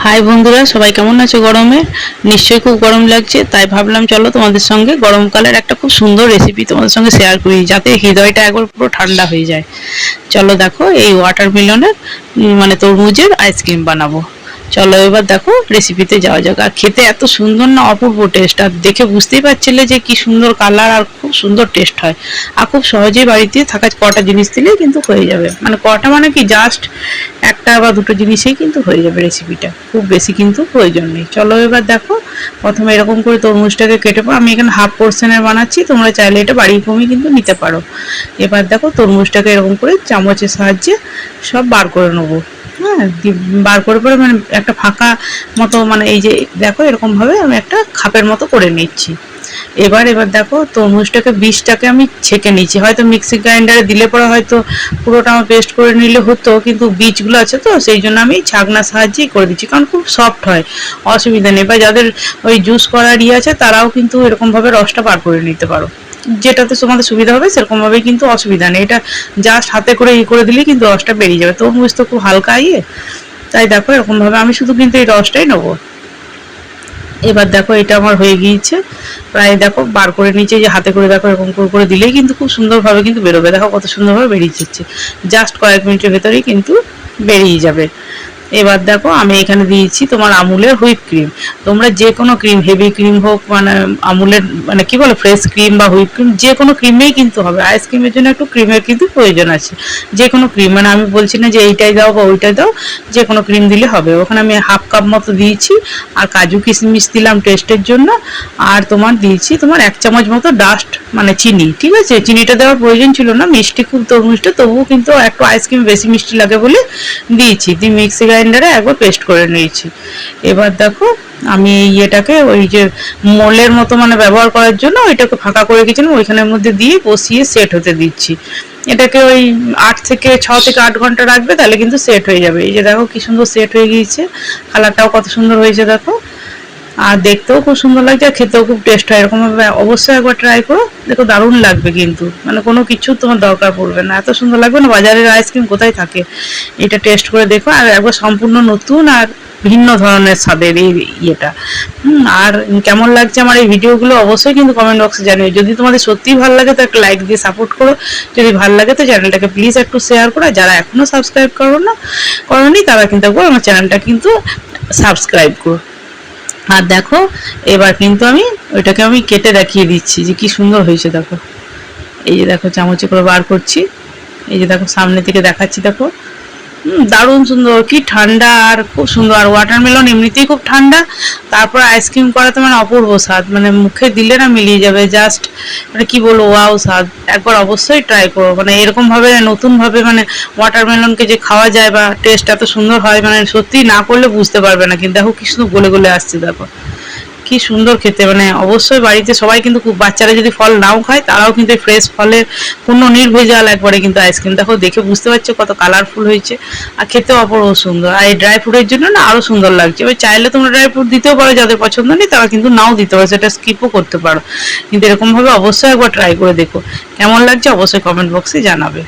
High বন্ধুরা, সবাই কেমন আছো? গরমে নিশ্চয়ই খুব গরম লাগছে, তাই ভাবলাম চলো তোমাদের সঙ্গে গরমকালের একটা খুব সুন্দর রেসিপি তোমাদের সঙ্গে শেয়ার করি, যাতে হৃদয়টা একবার পুরো ঠান্ডা হয়ে যায়। চলো দেখো, এই ওয়াটারমেলনের মানে তরমুজের আইসক্রিম বানাবো। চলো এবার দেখো রেসিপিতে যাওয়া যাক। আর খেতে এত সুন্দর না, অপূর্ব টেস্ট। আর দেখে বুঝতেই পারছিলে যে কি সুন্দর কালার আর খুব সুন্দর টেস্ট হয়। আর খুব সহজেই বাড়িতে থাকা কটা জিনিস দিলেই কিন্তু হয়ে যাবে। মানে কটা মানে কি, জাস্ট একটা বা দুটো জিনিসেই কিন্তু হয়ে যাবে রেসিপিটা, খুব বেশি কিন্তু প্রয়োজন নেই। চলো এবার দেখো, প্রথমে এরকম করে তরমুজটাকে কেটে পাবো। আমি এখানে হাফ পোর্শনের বানাচ্ছি, তোমরা চাইলে এটা বাড়ির কমই কিন্তু নিতে পারো। এবার দেখো তরমুজটাকে এরকম করে চামচের সাহায্যে সব বার করে নেবো। হ্যাঁ, বার করে পরে মানে একটা ফাঁকা মতো, মানে এই যে দেখো এরকম ভাবে আমি একটা খাপের মতো করে নিচ্ছি। এবার দেখো তরমুজটাকে, বীজটাকে আমি ছেঁকে নিচ্ছি। হয়তো মিক্সি গ্রাইন্ডারে দিলে পরে হয়তো পুরোটা আমার পেস্ট করে নিলে হতো, কিন্তু বীজগুলো আছে তো সেই জন্য আমি ছাকনার সাহায্যেই করে দিচ্ছি, কারণ খুব সফট হয়, অসুবিধা নেই। বা যাদের ওই জুস করার আছে তারাও কিন্তু এরকমভাবে রসটা বার করে নিতে পারো, যেটাতে তোমাদের সুবিধা হবে সেরকমভাবে, কিন্তু অসুবিধা নেই। এটা জাস্ট হাতে করে করে দিলেই কিন্তু রসটা বেরিয়ে যাবে। তরমুজ তো খুব হালকা তাই দেখো এরকমভাবে আমি শুধু কিন্তু এই রসটাই নেবো। এবার দেখো এটা আমার হয়ে গিয়েছে প্রায়। দেখো বার করে নিচে, যে হাতে করে দেখো এরকম করে দিলেই কিন্তু খুব সুন্দরভাবে কিন্তু বেরোবে। দেখো কত সুন্দরভাবে বেরিয়ে যাচ্ছে, জাস্ট কয়েক মিনিটের ভেতরেই কিন্তু বেরিয়ে যাবে। এবার দেখো আমি এখানে দিয়েছি তোমার আমুলের হুইপ ক্রিম। তোমরা যে কোনো ক্রিম, হেভি ক্রিম হোক, মানে আমুলের মানে কি বলে ফ্রেশ ক্রিম বা হুইপ ক্রিম, যে কোনো ক্রিমেই কিন্তু হবে। আইসক্রিমের জন্য একটু ক্রিমের কিন্তু প্রয়োজন আছে। যে কোনো ক্রিম, মানে আমি বলছি না যে এইটাই দাও বা ওইটাই দাও, যে কোনো ক্রিম দিলে হবে। ওখানে আমি হাফ কাপ মতো দিয়েছি। আর কাজু কিশমিশ দিলাম টেস্টের জন্য। আর তোমার দিয়েছি তোমার 1 চামচ মতো ডাস্ট মানে চিনি। ঠিক আছে, চিনিটা দেওয়ার প্রয়োজন ছিল না, মিষ্টি খুব তরমুজটা, তবুও কিন্তু একটু আইসক্রিম বেশি মিষ্টি লাগে বলে দিয়েছি। দিয়ে মিক্সি গ্রাইন্ডারে একবার পেস্ট করে নিয়েছি। এবার দেখো আমি এটাকে ওই যে মোলের মতো মানে ব্যবহার করার জন্য ওইটাকে ফাঁকা করে রেখেছিলাম, ওইখানের মধ্যে দিয়ে বসিয়ে সেট হতে দিচ্ছি। এটাকে ওই 6 থেকে 8 ঘন্টা রাখবে, তাহলে কিন্তু সেট হয়ে যাবে। এই যে দেখো কি সুন্দর সেট হয়ে গিয়েছে, কালারটাও কত সুন্দর হয়েছে দেখো। আর দেখতেও খুব সুন্দর লাগছে, আর খেতেও খুব টেস্ট হয়। এরকমভাবে অবশ্যই একবার ট্রাই করো, দেখো দারুণ লাগবে কিন্তু, মানে কোনো কিছু তোমার দরকার পড়বে না, এত সুন্দর লাগবে না। বাজারের আইসক্রিম কোথায় থাকে, এটা টেস্ট করে দেখো। আর একবার সম্পূর্ণ নতুন আর ভিন্ন ধরনের স্বাদের এই ইয়েটা। আর কেমন লাগছে আমার এই ভিডিওগুলো অবশ্যই কিন্তু কমেন্ট বক্সে জানিও। যদি তোমাদের সত্যিই ভালো লাগে তো একটা লাইক দিয়ে সাপোর্ট করো। যদি ভালো লাগে তো চ্যানেলটাকে প্লিজ একটু শেয়ার করো। যারা এখনো সাবস্ক্রাইব করোনি তারা কিন্তু আমার চ্যানেলটা কিন্তু সাবস্ক্রাইব করো। আর দেখো এবার কিন্তু আমি ওইটাকে আমি কেটে দেখিয়ে দিচ্ছি যে কি সুন্দর হয়েছে দেখো। এই যে দেখো চামচে করে বার করছি, এই যে দেখো সামনে থেকে দেখাচ্ছি দেখো। দারুণ সুন্দর, কি ঠান্ডা আর খুব সুন্দর। আর ওয়াটারমেলন এমনিতেই খুব ঠান্ডা, তারপর আইসক্রিম করাতে মানে অপূর্ব স্বাদ, মানে মুখে দিলে না মিলিয়ে যাবে। জাস্ট মানে কি বলবো, ওয়াও স্বাদ। একবার অবশ্যই ট্রাই করো, মানে এরকম ভাবে নতুন ভাবে মানে ওয়াটারমেলনকে যে খাওয়া যায় বা টেস্ট এত সুন্দর হয়, মানে সত্যি না করলে বুঝতে পারবে না। কিন্তু দেখো কি সুন্দর গলে গলে আসছে দেখো, কি সুন্দর খেতে। মানে অবশ্যই বাড়িতে সবাই কিন্তু খুব, বাচ্চারা যদি ফল নাও খায় তারাও কিন্তু ফ্রেশ ফলের কোনো নির্ভেজাল একবারে কিন্তু আইসক্রিম। দেখো দেখে বুঝতে পারছো কত কালারফুল হয়েছে, আর খেতেও অপূর্ব সুন্দর। আর এই ড্রাই ফ্রুটের জন্য না আরো সুন্দর লাগছে। এবার চাইলে তোমরা ড্রাই ফ্রুট দিতেও পারো, যাদের পছন্দ নেই তারা কিন্তু নাও দিতে পারো, সেটা স্কিপও করতে পারো। কিন্তু এরকম ভাবে অবশ্যই একবার ট্রাই করে দেখো, কেমন লাগছে অবশ্যই কমেন্ট বক্সে জানাবে।